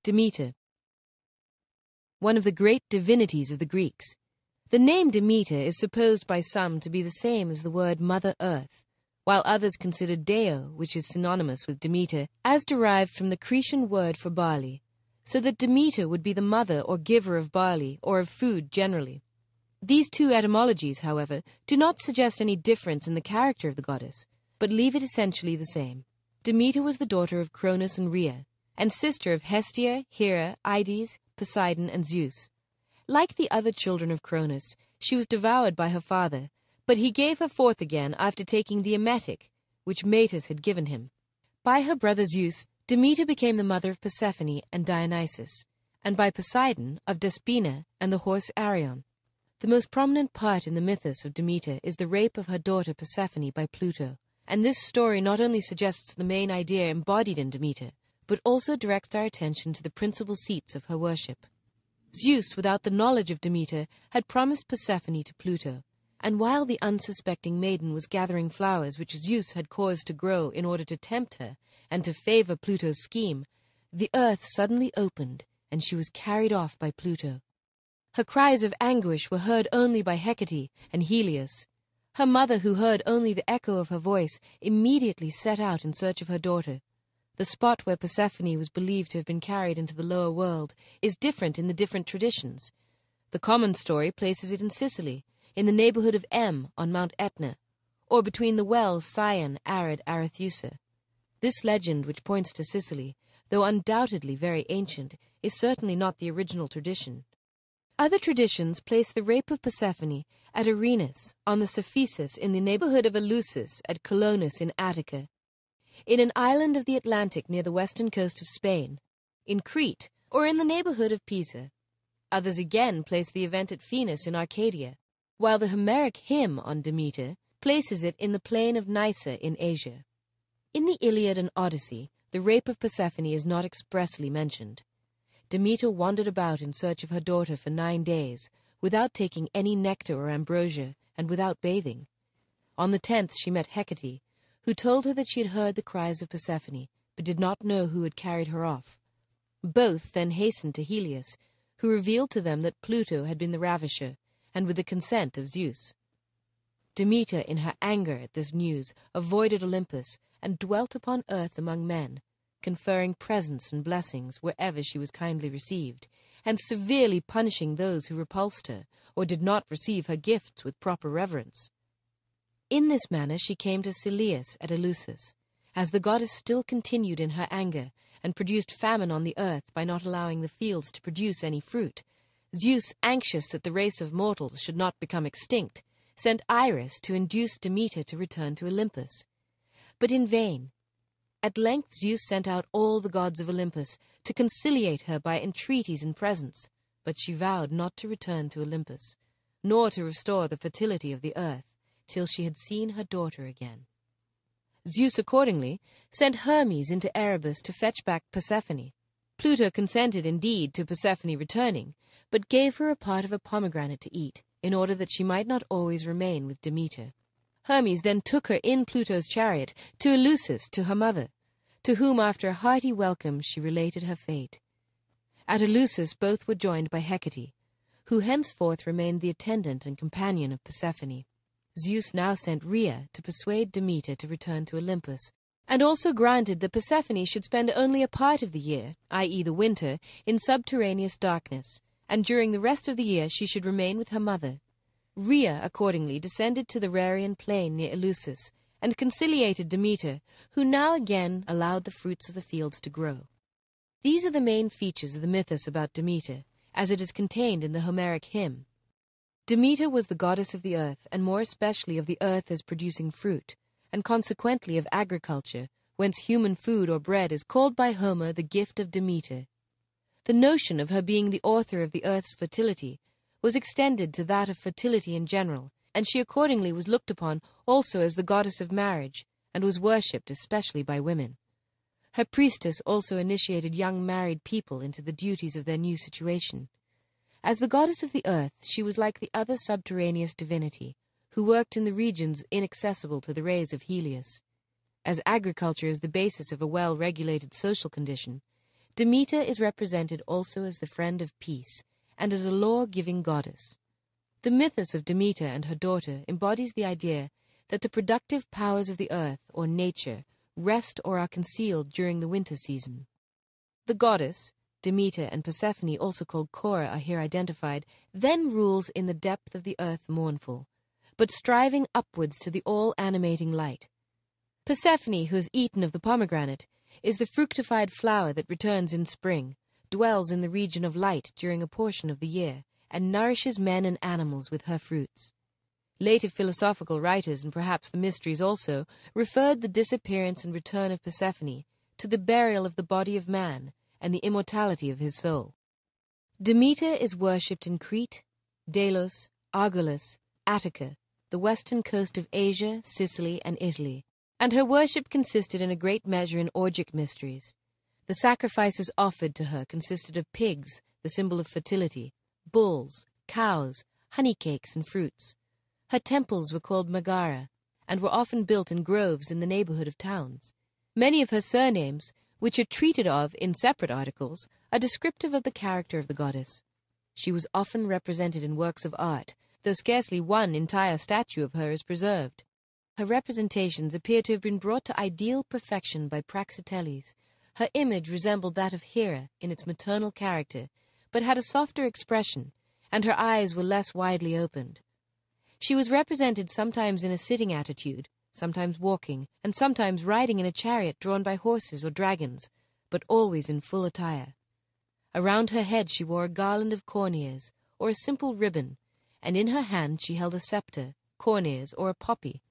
Demeter. One of the great divinities of the Greeks. The name Demeter is supposed by some to be the same as the word Mother Earth, while others consider Deo, which is synonymous with Demeter, as derived from the Cretan word for barley, so that Demeter would be the mother or giver of barley, or of food generally. These two etymologies, however, do not suggest any difference in the character of the goddess, but leave it essentially the same. Demeter was the daughter of Cronus and Rhea, and sister of Hestia, Hera, Ides, Poseidon, and Zeus. Like the other children of Cronus, she was devoured by her father, but he gave her forth again after taking the emetic, which Metis had given him. By her brother Zeus, Demeter became the mother of Persephone and Dionysus, and by Poseidon of Despina and the horse Arion. The most prominent part in the mythos of Demeter is the rape of her daughter Persephone by Pluto, and this story not only suggests the main idea embodied in Demeter, but also directs our attention to the principal seats of her worship. Zeus, without the knowledge of Demeter, had promised Persephone to Pluto, and while the unsuspecting maiden was gathering flowers which Zeus had caused to grow in order to tempt her and to favor Pluto's scheme, the earth suddenly opened, and she was carried off by Pluto. Her cries of anguish were heard only by Hecate and Helios. Her mother, who heard only the echo of her voice, immediately set out in search of her daughter. The spot where Persephone was believed to have been carried into the lower world is different in the different traditions. The common story places it in Sicily, in the neighborhood of on Mount Etna, or between the wells Sion, arid Arethusa. This legend, which points to Sicily, though undoubtedly very ancient, is certainly not the original tradition. Other traditions place the rape of Persephone at Arenas, on the Cephisus in the neighborhood of Eleusis at Colonus in Attica, in an island of the Atlantic near the western coast of Spain, in Crete, or in the neighborhood of Pisa. Others again place the event at Phoenix in Arcadia, while the Homeric hymn on Demeter places it in the plain of Nysa in Asia. In the Iliad and Odyssey, the rape of Persephone is not expressly mentioned. Demeter wandered about in search of her daughter for 9 days, without taking any nectar or ambrosia, and without bathing. On the 10th she met Hecate, who told her that she had heard the cries of Persephone, but did not know who had carried her off. Both then hastened to Helios, who revealed to them that Pluto had been the ravisher, and with the consent of Zeus. Demeter, in her anger at this news, avoided Olympus, and dwelt upon earth among men, conferring presents and blessings wherever she was kindly received, and severely punishing those who repulsed her, or did not receive her gifts with proper reverence. In this manner she came to Celeus at Eleusis, as the goddess still continued in her anger, and produced famine on the earth by not allowing the fields to produce any fruit. Zeus, anxious that the race of mortals should not become extinct, sent Iris to induce Demeter to return to Olympus. But in vain. At length Zeus sent out all the gods of Olympus to conciliate her by entreaties and presents, but she vowed not to return to Olympus, nor to restore the fertility of the earth, till she had seen her daughter again. Zeus accordingly sent Hermes into Erebus to fetch back Persephone. Pluto consented indeed to Persephone returning, but gave her a part of a pomegranate to eat, in order that she might not always remain with Demeter. Hermes then took her in Pluto's chariot to Eleusis, to her mother, to whom after a hearty welcome she related her fate. At Eleusis both were joined by Hecate, who henceforth remained the attendant and companion of Persephone. Zeus now sent Rhea to persuade Demeter to return to Olympus, and also granted that Persephone should spend only a part of the year, i.e. the winter, in subterraneous darkness, and during the rest of the year she should remain with her mother. Rhea accordingly descended to the Rarian plain near Eleusis, and conciliated Demeter, who now again allowed the fruits of the fields to grow. These are the main features of the mythos about Demeter, as it is contained in the Homeric hymn. Demeter was the goddess of the earth, and more especially of the earth as producing fruit, and consequently of agriculture, whence human food or bread is called by Homer the gift of Demeter. The notion of her being the author of the earth's fertility was extended to that of fertility in general, and she accordingly was looked upon also as the goddess of marriage, and was worshipped especially by women. Her priestess also initiated young married people into the duties of their new situation. As the goddess of the earth, she was like the other subterraneous divinity, who worked in the regions inaccessible to the rays of Helios. As agriculture is the basis of a well-regulated social condition, Demeter is represented also as the friend of peace and as a law-giving goddess. The mythos of Demeter and her daughter embodies the idea that the productive powers of the earth, or nature, rest or are concealed during the winter season. The goddess, Demeter and Persephone, also called Cora, are here identified, then rules in the depth of the earth mournful, but striving upwards to the all-animating light. Persephone, who has eaten of the pomegranate, is the fructified flower that returns in spring, dwells in the region of light during a portion of the year, and nourishes men and animals with her fruits. Later philosophical writers, and perhaps the mysteries also, referred the disappearance and return of Persephone to the burial of the body of man and the immortality of his soul. Demeter is worshipped in Crete, Delos, Argolis, Attica, the western coast of Asia, Sicily, and Italy, and her worship consisted in a great measure in orgic mysteries. The sacrifices offered to her consisted of pigs, the symbol of fertility, bulls, cows, honey cakes, and fruits. Her temples were called Megara, and were often built in groves in the neighborhood of towns. Many of her surnames, which are treated of in separate articles, are descriptive of the character of the goddess. She was often represented in works of art, though scarcely one entire statue of her is preserved. Her representations appear to have been brought to ideal perfection by Praxiteles. Her image resembled that of Hera in its maternal character, but had a softer expression, and her eyes were less widely opened. She was represented sometimes in a sitting attitude, sometimes walking, and sometimes riding in a chariot drawn by horses or dragons, but always in full attire. Around her head she wore a garland of corn ears, or a simple ribbon, and in her hand she held a scepter, corn ears, or a poppy,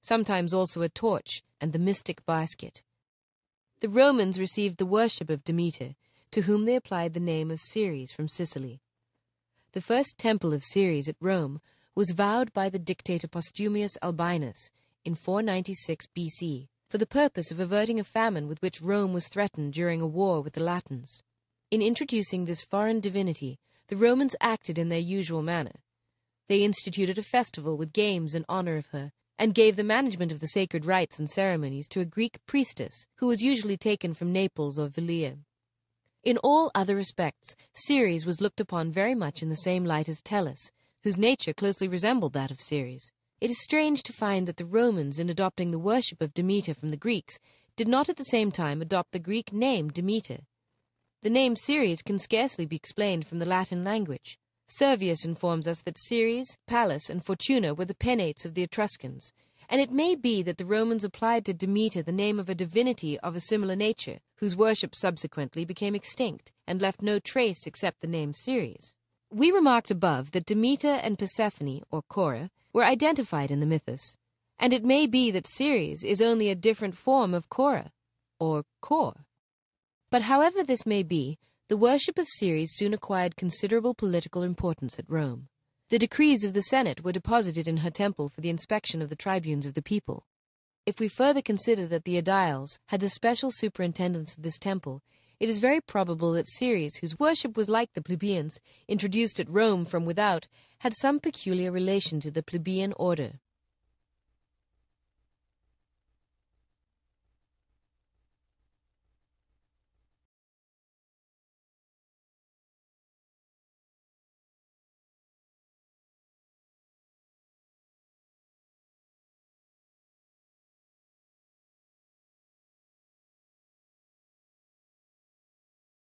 sometimes also a torch and the mystic basket. The Romans received the worship of Demeter, to whom they applied the name of Ceres from Sicily. The first temple of Ceres at Rome was vowed by the dictator Postumius Albinus in 496 BC, for the purpose of averting a famine with which Rome was threatened during a war with the Latins. In introducing this foreign divinity, the Romans acted in their usual manner. They instituted a festival with games in honor of her, and gave the management of the sacred rites and ceremonies to a Greek priestess, who was usually taken from Naples or Velia. In all other respects, Ceres was looked upon very much in the same light as Tellus, whose nature closely resembled that of Ceres. It is strange to find that the Romans, in adopting the worship of Demeter from the Greeks, did not at the same time adopt the Greek name Demeter. The name Ceres can scarcely be explained from the Latin language. Servius informs us that Ceres, Pallas, and Fortuna were the penates of the Etruscans, and it may be that the Romans applied to Demeter the name of a divinity of a similar nature, whose worship subsequently became extinct, and left no trace except the name Ceres. We remarked above that Demeter and Persephone, or Cora, were identified in the mythos, and it may be that Ceres is only a different form of Cora, or Cor. But however this may be, the worship of Ceres soon acquired considerable political importance at Rome. The decrees of the Senate were deposited in her temple for the inspection of the tribunes of the people. If we further consider that the aediles had the special superintendence of this temple, it is very probable that Ceres, whose worship was like the plebeians, introduced at Rome from without, had some peculiar relation to the plebeian order.